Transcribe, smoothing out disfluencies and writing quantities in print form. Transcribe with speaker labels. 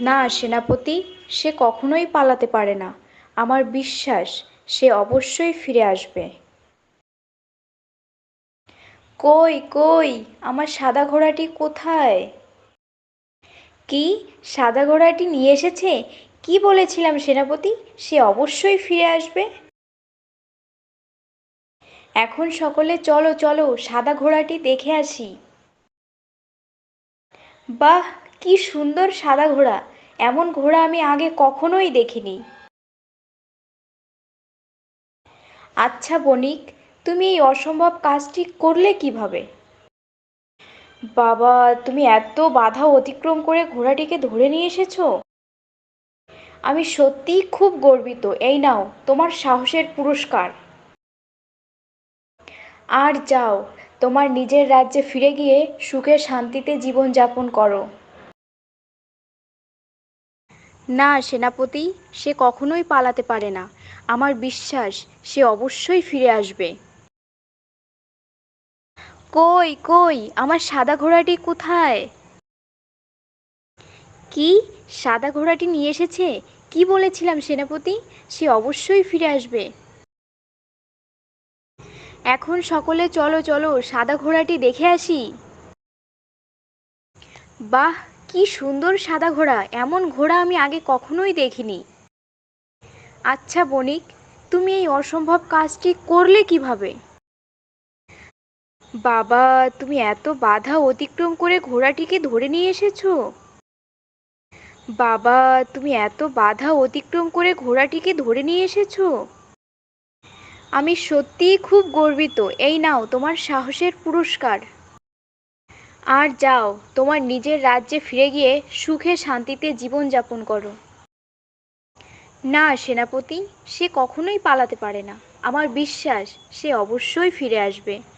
Speaker 1: না সেনাপতি, সে কখনোই পালাতে পারে না। আমার বিশ্বাস সে অবশ্যই ফিরে আসবে। কই কই, আমার সাদা ঘোড়াটি কোথায়? কি, সাদা ঘোড়াটি নিয়ে এসেছে? কি বলেছিলাম সেনাপতি, সে অবশ্যই ফিরে আসবে। এখন সকলে চলো চলো, সাদা ঘোড়াটি দেখে আসি। বাহ, কি সুন্দর সাদা ঘোড়া! এমন ঘোড়া আমি আগে কখনোই দেখিনি। আচ্ছা বণিক, তুমি এই অসম্ভব কাজটি করলে কিভাবে? বাবা, তুমি এত বাধা অতিক্রম করে ঘোড়াটিকে ধরে নিয়ে এসেছো। আমি সত্যিই খুব গর্বিত। এই নাও তোমার সাহসের পুরস্কার। আর যাও, তোমার নিজের রাজ্যে ফিরে গিয়ে সুখে শান্তিতে জীবন যাপন করো। না সেনাপতি, সে কখনোই পালাতে পারে না। আমার বিশ্বাস সে অবশ্যই ফিরে আসবে। কই কই, আমার সাদা ঘোড়াটি কোথায়? কি, সাদা ঘোড়াটি নিয়ে এসেছে? কি বলেছিলাম সেনাপতি, সে অবশ্যই ফিরে আসবে। এখন সকলে চলো চলো, সাদা ঘোড়াটি দেখে আসি। বাহ, কি সুন্দর সাদা ঘোড়া! এমন ঘোড়া আমি আগে কখনোই দেখিনি। আচ্ছা বণিক, তুমি এই অসম্ভব কাজটি করলে কিভাবে? বাবা, তুমি এত বাধা অতিক্রম করে ঘোড়াটিকে ধরে নিয়ে এসেছো। বাবা, তুমি এত বাধা অতিক্রম করে ঘোড়াটিকে ধরে নিয়ে এসেছো। আমি সত্যিই খুব গর্বিত। এই নাও তোমার সাহসের পুরস্কার। আর যাও, তোমার নিজের রাজ্যে ফিরে গিয়ে সুখে শান্তিতে জীবন যাপন করো। না সেনাপতি, সে কখনোই পালাতে পারে না। আমার বিশ্বাস সে অবশ্যই ফিরে আসবে।